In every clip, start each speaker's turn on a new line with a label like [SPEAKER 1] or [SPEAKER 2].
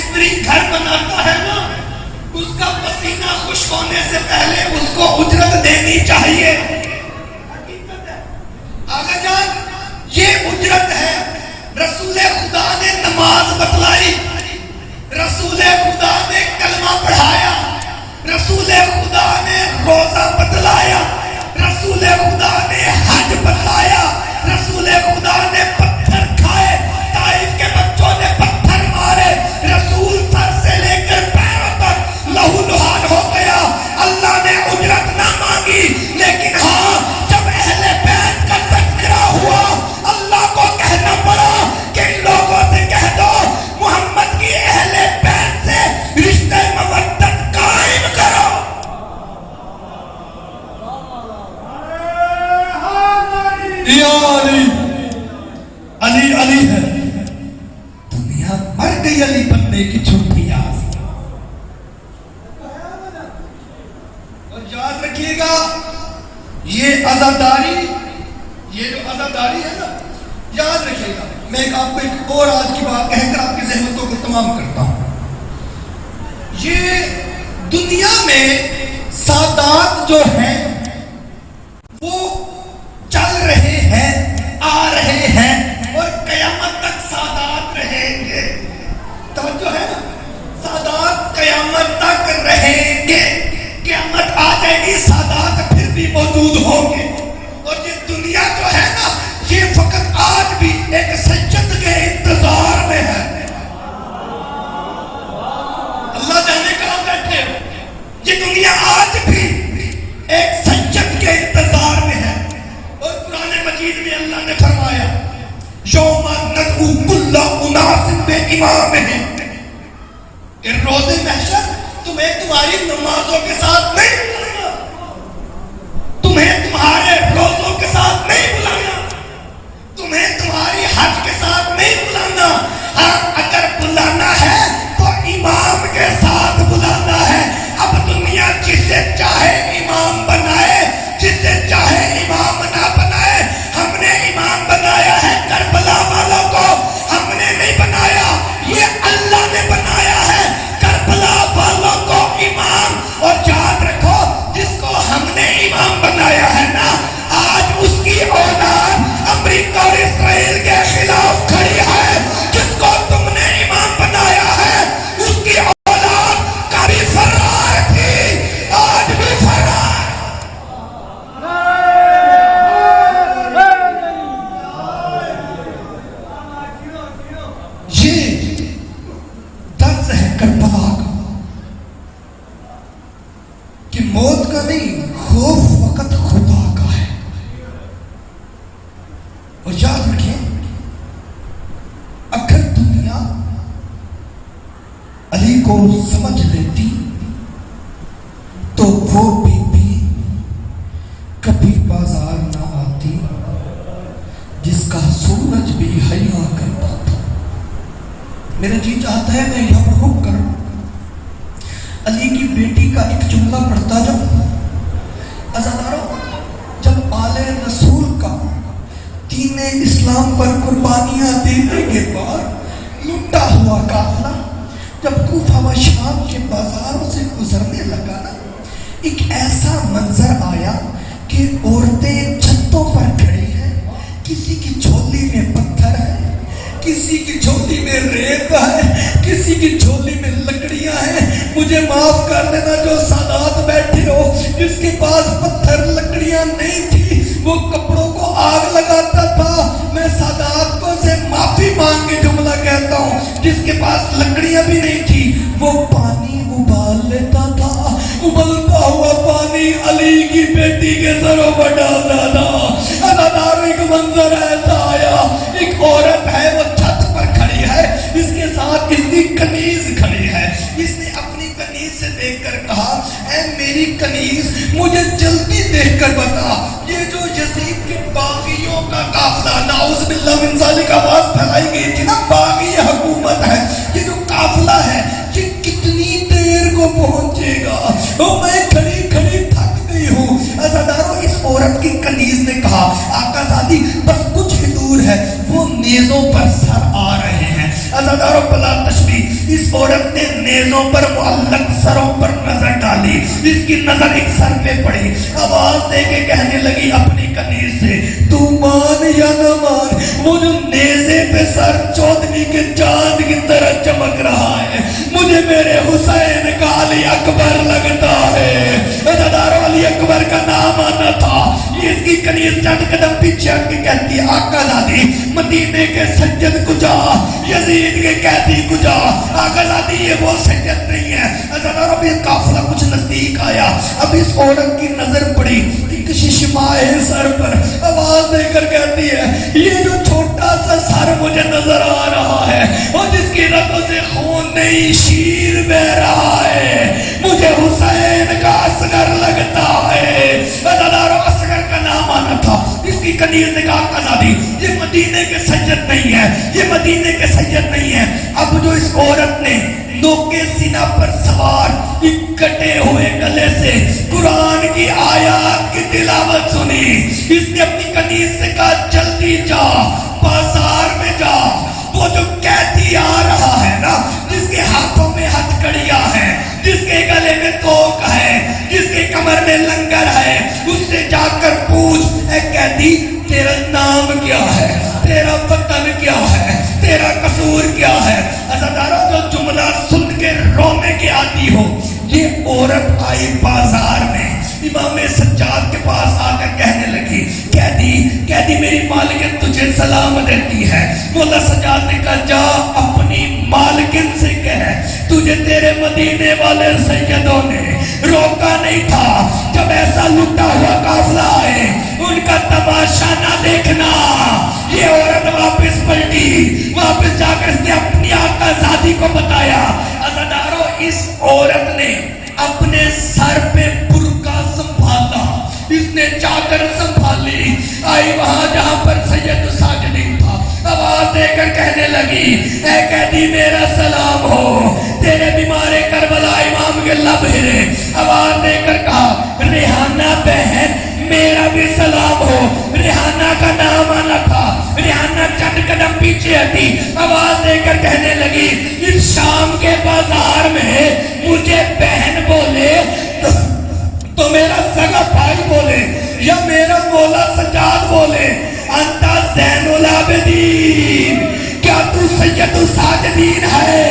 [SPEAKER 1] مستری گھر بناتا ہے نا، اس کا پسینہ خشک ہونے سے پہلے اس کو اجرت دینی چاہیے. حقیقت ہے آقا جان، یہ اجرت ہے. رسول خدا نے نماز بتلائی، رسول خدا نے کلمہ پڑھایا، رسول خدا نے روزہ بتلایا، رسول خدا نے حج بتلایا، رسول خدا نے پتھر کھائے، طائف کے بچوں نے پتھر مارے، رسول سر سے لے کر پیروں تک لہو لہان ہو گیا. اللہ نے اجرت نہ مانگی، لیکن ہاں جب اہل بیت کا تذکرہ ہوا اللہ کو کہنا پڑا کہ لوگوں سے کہہ دو محمد کی اہل بیت سے رشتہ مودت قائم کرو.
[SPEAKER 2] یا علی، علی علی ہے. دنیا مر گئی علی بننے کی چھٹی آس. اور یاد رکھیے گا یہ عزاداری، یہ جو عزاداری ہے نا، یاد رکھیے گا. میں آپ کو ایک اور آج کی بات کہہ کر آپ کی ذہنتوں کو تمام کرتا ہوں. یہ دنیا میں سادات جو ہیں وہ چل رہے ہیں، آ رہے ہیں، اور قیامت تک سادات رہیں گے. توجہ ہے نا، سادات قیامت تک رہیں گے. قیامت آ جائے گی، سادات پھر بھی موجود ہوں گے. اور یہ دنیا جو ہے نا، یہ فقط آج بھی ایک سجد کے انتظار میں ہے. اللہ جانے کہاں بیٹھے ہو، یہ دنیا آج بھی ایک سجد کے انتظار میں ہے. اور قرآن مجید میں اللہ نے فرمایا یوم ندعو کل اناس بامامہم، کہ روز محشر تمہیں تمہاری نمازوں کے ساتھ نہیں بلانا، تمہیں تمہارے روزوں کے ساتھ نہیں بلانا، تمہیں تمہاری حج کے ساتھ نہیں بلانا. ہاں اگر بلانا ہے تو امام کے ساتھ بلانا ہے. اب دنیا جسے چاہے امام بنائے، جسے چاہے امام نہ بنائے. ہم نے امام بنایا ہے کربلا والوں کو، ہم نے نہیں بنایا، یہ اللہ نے بنایا ہے کربلا والوں کو امام. اور یاد رکھو جس کو ہم نے امام بنایا ہے نا، آج اس کی اولاد امریکہ اور اسرائیل کے خلاف کھڑی ہے. جس کو تم نے امام بنایا ہے اس کی اولاد کبھی فرار تھی، آج بھی فرار. یہ درس ہے کربلا کا کہ موت کا نہیں، خوف وقت خدا کا ہے. اور یاد رکھیں اگر دنیا علی کو سمجھ لیتی تو وہ بی بی کبھی بازار نہ آتی جس کا سورج بھی حیا کرتا تھا. میرا جی چاہتا ہے میں یہاں پر رک کر علی کی بیٹی کا ایک جملہ پڑھتا جب عزاداروں، جب آل رسول کا دین اسلام پر قربانیاں دینے کے بعد لٹا ہوا قافلہ جب کوفہ و شام کے بازاروں سے گزرنے لگا نا، ایک ایسا منظر آیا کہ عورتیں چھتوں پر کھڑی ہیں، کسی کی جھولی میں پتھر ہے، کسی کی جھولی میں ریت ہے، کسی کی جھولی میں لکڑیاں ہیں. مجھے معاف کر دینا جو سادات بیٹھے ہو، جس کے پاس پتھر لکڑیاں نہیں تھی وہ کپڑوں کو آگ لگاتا تھا. میں سادات کو سے معافی مانگ کے جملہ کہتا ہوں، جس کے پاس لکڑیاں بھی نہیں تھی وہ پانی ابال لیتا تھا. ابلتا ہوا پانی علی کی بیٹی کے سروں پر ڈالتا تھا. عزادار ایک منظر ایسا آیا، ایک عورت ہے وہ چھت پر کھڑی ہے، اس کے ساتھ اس کی کنیز کھڑی ہے. اس نے اپنی کنیز سے دیکھ کر کہا اے میری کنیز مجھے جلدی دیکھ کر بتا، یہ جو یزید کے باغیوں کا قافلہ، نعوذ باللہ من ذالک آواز پھیلائی گئی تھی نا، باغی حکومت ہے، یہ جو قافلہ ہے یہ کتنی دیر کو پہنچے گا؟ میں کھڑی کھڑی تھک گئی ہوں. عزاداروں اس عورت کی کنیز نے کہا آقا زادی بس کچھ ہی دور ہے، وہ نیزوں پر سر آ رہے ہیں. عزاداروں بلا تشبیہ
[SPEAKER 1] اس عورت نے نیزوں پر معلق سروں پر نظر ڈالی، اس کی نظر ایک سر پہ پڑی، آواز دے کے کہنے لگی اپنی کنیز سے، تو مان یا نہ مان، وہ جو نیزے پہ سر چودھویں کے چاند کی طرح چمک رہا ہے مجھے میرے حسین کا علی اکبر لگتا ہے۔ عزادارو علی اکبر کا نام آنا تھا۔ یہ اس کی کنیز چند قدم پیچھے ہٹ کے کہتی ہے آقا زادی مدینے کے سجد کجا، یزید کے قیدی کجا؟ آقا زادی یہ وہ سجد نہیں ہے۔ عزادارو اب یہ قافلہ کچھ نزدیک آیا، اب اس عورت کی نظر پڑی، ایک ششمائے سر پر، آواز دے کر کہتی ہے یہ جو چھوٹا سا سر مجھے نظر آ رہا ہے اور جس کی رگوں سے خون نہیں شیر بہ رہا ہے مجھے حسین کا اصغر لگتا ہے۔ عزادارو اصغر کا نام آنا تھا۔ اس کی کنیز نے کہا آزادی یہ مدینے کے سید نہیں ہے، یہ مدینے کے سید نہیں ہے۔ اب جو اس عورت نے نوکے سینہ پر سوار ایک کٹے ہوئے گلے سے قرآن کی آیات کی تلاوت سنی، اس نے اپنی کنیز سے کہا جلدی جا بازار میں جا، وہ جو قیدی آ رہا ہے نا جس کے ہاتھوں میں ہتھ کڑیاں ہیں، جس کے گلے میں توک ہے، جس کے کمر میں لنگر ہے، اس سے جا کر پوچھ اے قیدی تیرا نام کیا ہے، تیرا وطن کیا ہے، تیرا قصور کیا ہے۔ عزادارو جو جملہ سن کے رونے کے عادی ہو، یہ عورت آئی بازار میں امام سجاد کے پاس آ کر کہنے لگی قیدی میری مالکن تجھے سلام دیتی ہے۔ مولا سجاد نے کہا جا اپنی مالکن سے کہہ تجھے تیرے مدینے والے سیدوں نے روکا نہیں تھا، جب ایسا لٹا ہوا قافلہ آئے ان کا تماشا نہ دیکھنا۔ یہ عورت واپس پلٹی، واپس جا کر اس نے اپنی آقا زادی کو بتایا۔ عزادارو اس عورت نے اپنے سر پہ برقع سنبھالا، اس نے چادر سنبھالی، آئی وہاں جہاں پر سید ساجدین تھا، آواز دے کر کہنے لگی اے قیدی میرا سلام ہو، تیرے بیمار کربلا امام کے لب ہلے، آواز دے کر کہا ریحانہ بہن میرا بھی سلام ہو۔ ریحانہ کا نام آنا تھا، ریحانہ چند قدم پیچھے ہٹی، آواز دے کر کہنے لگی اس شام کے بازار میں مجھے بہن بولے تو میرا سگا بھائی بولے یا میرا مولا سجاد بولے انتا زین العابدین، کیا تو سید الساجدین ہے؟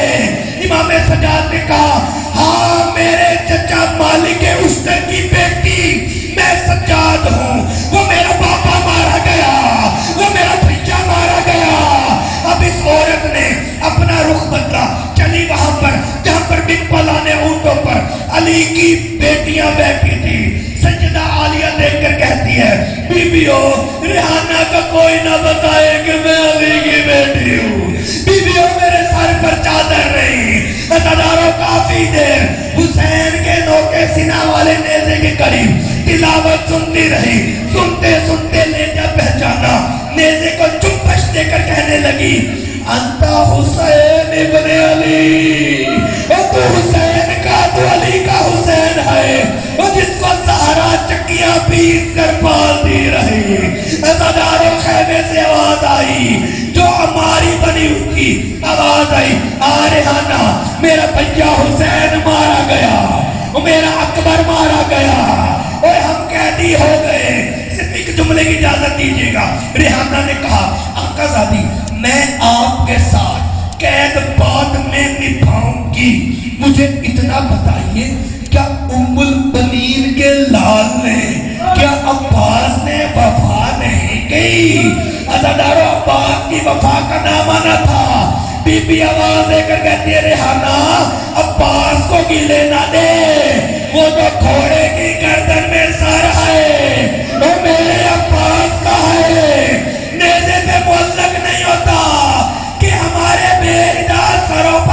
[SPEAKER 1] امام سجاد نے کہا ہاں میرے چچا مالک اشتر کی بیٹی میں سجاد ہوں، وہ میرا باپا مارا گیا، وہ میرا بھیا مارا گیا۔ اب اس عورت نے اپنا رخ بدلا، چلی وہاں پر جہاں پر بن پلانے اونٹوں پر علی کی بیٹیاں بیٹھی تھی۔ سجدہ عالیہ دیکھ کر کہتی ہے بیبیو ریحانہ کا کوئی نہ بتائے کہ میں علی کی بیٹی ہوں، بیبیو میرے سر پر چادر نہیں۔ عزادارو کافی دیر حسین کے نوکے سینہ والے نیزے کے قریب تلاوت سنتی رہی، سنتے سنتے لیجا پہچانا، نیزے کو چمپش دے کر کہنے لگی انتا حسین ابن علی، تو حسین کا تو علی کا حسین ہے، جس کو زہرا چکیاں پیس کر پالتی رہی۔ عزادارو خیمے سے آواز آئی، جو ہماری بنی اس کی آواز آئی ریحانہ میرا بھیا حسین مارا گیا، میرا اکبر مارا گیا اور ہم قیدی ہو گئے، صرف ایک جملے کی اجازت دیجیے گا۔ ریحانہ نے کہا آقا زادی میں آپ کے ساتھ قید بعد میں نبھاؤں گی، مجھے اتنا بتائیے کیا ام البنین کے لال نے، کیا عباس نے وفا نہیں کی؟ عزادارو عباس کی وفا کا نام آنا تھا۔ بی بی آواز دے کر کہتی ہے ریحانہ عباس کو گلے نہ دے، وہ تو گھوڑے کی گردن میں سر ہے، وہ میرے عباس کا ہے، نیزے پہ معلق نہیں ہوتا کہ ہمارے بیردار سروں پر